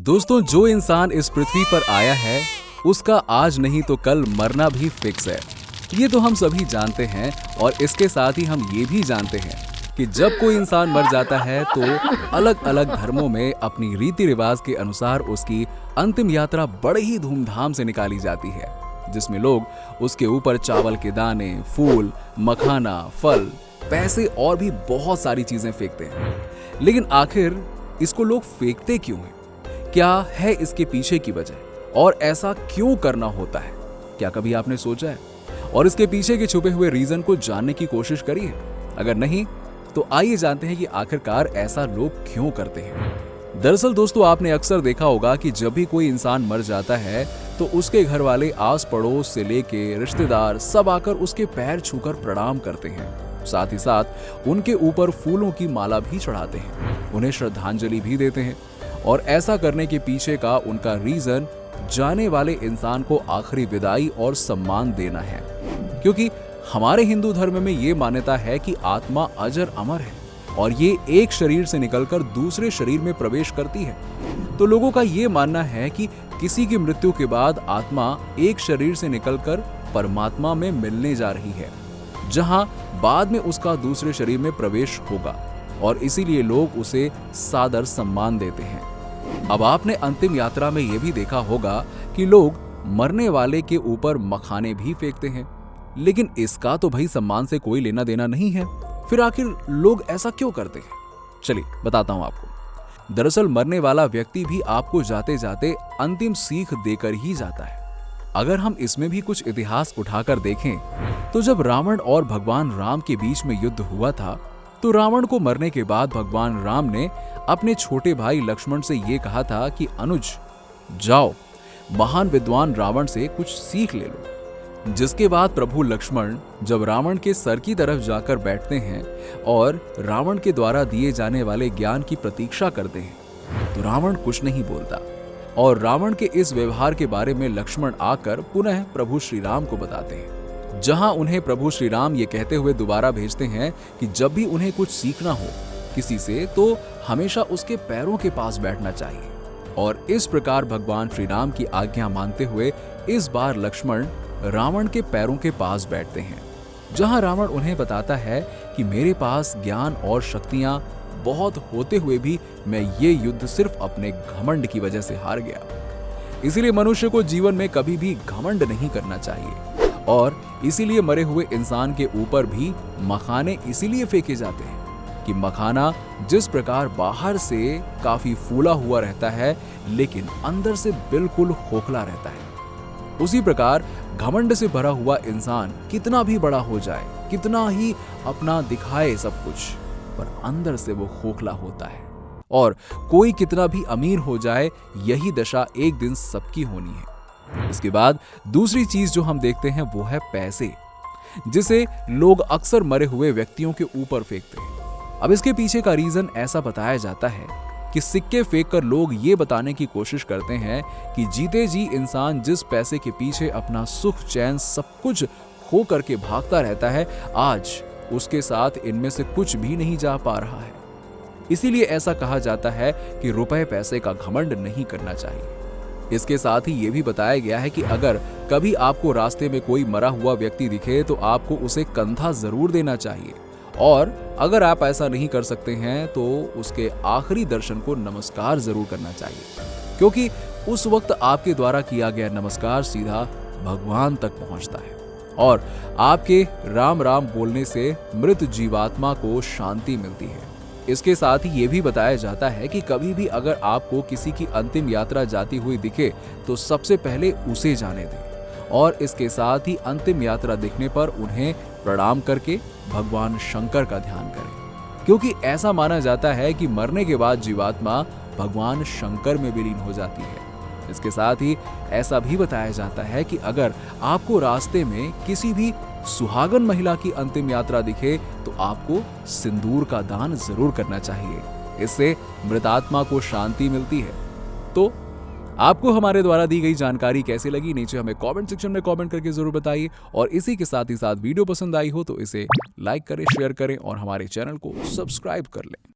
दोस्तों, जो इंसान इस पृथ्वी पर आया है उसका आज नहीं तो कल मरना भी फिक्स है। ये तो हम सभी जानते हैं और इसके साथ ही हम ये भी जानते हैं कि जब कोई इंसान मर जाता है तो अलग अलग धर्मों में अपनी रीति रिवाज के अनुसार उसकी अंतिम यात्रा बड़े ही धूमधाम से निकाली जाती है, जिसमें लोग उसके ऊपर चावल के दाने, फूल, मखाना, फल, पैसे और भी बहुत सारी चीजें फेंकते हैं। लेकिन आखिर इसको लोग फेंकते क्यों हैं? क्या है इसके पीछे की वजह और ऐसा क्यों करना होता है? क्या कभी आपने सोचा है और इसके पीछे के छुपे हुए रीजन को जानने की कोशिश करी है? अगर नहीं तो आइए जानते हैं कि आखिरकार ऐसा लोग क्यों करते हैं। दरअसल दोस्तों, आपने अक्सर देखा होगा कि जब भी कोई इंसान मर जाता है तो उसके घर वाले आस पड़ोस से लेके रिश्तेदार सब आकर उसके पैर छूकर प्रणाम करते हैं। साथ ही साथ उनके ऊपर फूलों की माला भी चढ़ाते हैं, उन्हें श्रद्धांजलि भी देते हैं। और ऐसा करने के पीछे का उनका रीजन जाने वाले इंसान को आखिरी विदाई और सम्मान देना है, क्योंकि हमारे हिंदू धर्म में ये मान्यता है कि आत्मा अजर अमर है और ये एक शरीर से निकलकर दूसरे शरीर में प्रवेश करती है। तो लोगों का ये मानना है कि किसी की मृत्यु के बाद आत्मा एक शरीर से निकलकर परमात्मा में मिलने जा रही है, जहां बाद में उसका दूसरे शरीर में प्रवेश होगा और इसीलिए लोग उसे सादर सम्मान देते हैं। अब आपने अंतिम यात्रा में यह भी देखा होगा कि लोग मरने वाले के ऊपर मखाने भी फेंकते हैं, लेकिन इसका तो भाई सम्मान से कोई लेना देना नहीं है। फिर आखिर लोग ऐसा क्यों करते हैं? चलिए बताता हूं आपको। दरअसल मरने वाला व्यक्ति भी आपको जाते जाते अंतिम सीख देकर ही जाता है। अगर हम इसमें भी कुछ इतिहास उठाकर देखें तो जब रावण और भगवान राम के बीच में युद्ध हुआ था तो रावण को मरने के बाद भगवान राम ने अपने छोटे भाई लक्ष्मण से यह कहा था कि अनुज जाओ, महान विद्वान रावण से कुछ सीख ले लो। जिसके बाद प्रभु लक्ष्मण जब रावण के सर की तरफ जाकर बैठते हैं और रावण के द्वारा दिए जाने वाले ज्ञान की प्रतीक्षा करते हैं तो रावण कुछ नहीं बोलता और रावण के इस व्यवहार के बारे में लक्ष्मण आकर पुनः प्रभु श्री राम को बताते हैं, जहां उन्हें प्रभु श्री राम ये कहते हुए दोबारा भेजते हैं कि जब भी उन्हें कुछ सीखना हो किसी से तो हमेशा उसके पैरों के पास बैठना चाहिए। और इस प्रकार भगवान श्री राम की आज्ञा मानते हुए इस बार लक्ष्मण रावण के पैरों के पास बैठते हैं, जहां रावण उन्हें बताता है कि मेरे पास ज्ञान और शक्तियां बहुत होते हुए भी मैं ये युद्ध सिर्फ अपने घमंड की वजह से हार गया। इसीलिए मनुष्य को जीवन में कभी भी घमंड नहीं करना चाहिए और इसीलिए मरे हुए इंसान के ऊपर भी मखाने इसीलिए फेंके जाते हैं कि मखाना जिस प्रकार बाहर से काफी फूला हुआ रहता है लेकिन अंदर से बिल्कुल खोखला रहता है, उसी प्रकार घमंड से भरा हुआ इंसान कितना भी बड़ा हो जाए, कितना ही अपना दिखाए सब कुछ, पर अंदर से वो खोखला होता है। और कोई कितना भी अमीर हो जाए, यही दशा एक दिन सबकी होनी है। इसके बाद दूसरी चीज जो हम देखते हैं वो है पैसे, जिसे लोग अक्सर मरे हुए व्यक्तियों के ऊपर फेंकते हैं। अब इसके पीछे का रीजन ऐसा बताया जाता है कि सिक्के फेंककर लोग ये बताने की कोशिश करते हैं कि जीते जी इंसान जिस पैसे के पीछे अपना सुख चैन सब कुछ खो करके भागता रहता है, आज उसके साथ इनमें से कुछ भी नहीं जा पा रहा है। इसीलिए ऐसा कहा जाता है कि रुपए पैसे का घमंड नहीं करना चाहिए। इसके साथ ही ये भी बताया गया है कि अगर कभी आपको रास्ते में कोई मरा हुआ व्यक्ति दिखे तो आपको उसे कंधा जरूर देना चाहिए और अगर आप ऐसा नहीं कर सकते हैं तो उसके आखिरी दर्शन को नमस्कार जरूर करना चाहिए, क्योंकि उस वक्त आपके द्वारा किया गया नमस्कार सीधा भगवान तक पहुंचता है और आपके राम राम बोलने से मृत जीवात्मा को शांति मिलती है। इसके साथ ही ये भी बताया जाता है कि कभी भी अगर आपको किसी की अंतिम यात्रा जाती हुई दिखे तो सबसे पहले उसे जाने दें और इसके साथ ही अंतिम यात्रा दिखने पर उन्हें प्रणाम करके भगवान शंकर का ध्यान करें, क्योंकि ऐसा माना जाता है कि मरने के बाद जीवात्मा भगवान शंकर में विलीन हो जाती है। इसके साथ ही ऐसा भी बताया जाता है कि अगर आपको रास्ते में किसी भी सुहागन महिला की अंतिम यात्रा दिखे तो आपको सिंदूर का दान जरूर करना चाहिए, इससे मृतात्मा को शांति मिलती है। तो आपको हमारे द्वारा दी गई जानकारी कैसी लगी, नीचे हमें कमेंट सेक्शन में कमेंट करके जरूर बताइए और इसी के साथ ही वीडियो पसंद आई हो तो इसे लाइक करें, शेयर करें और हमारे चैनल को सब्सक्राइब कर लें।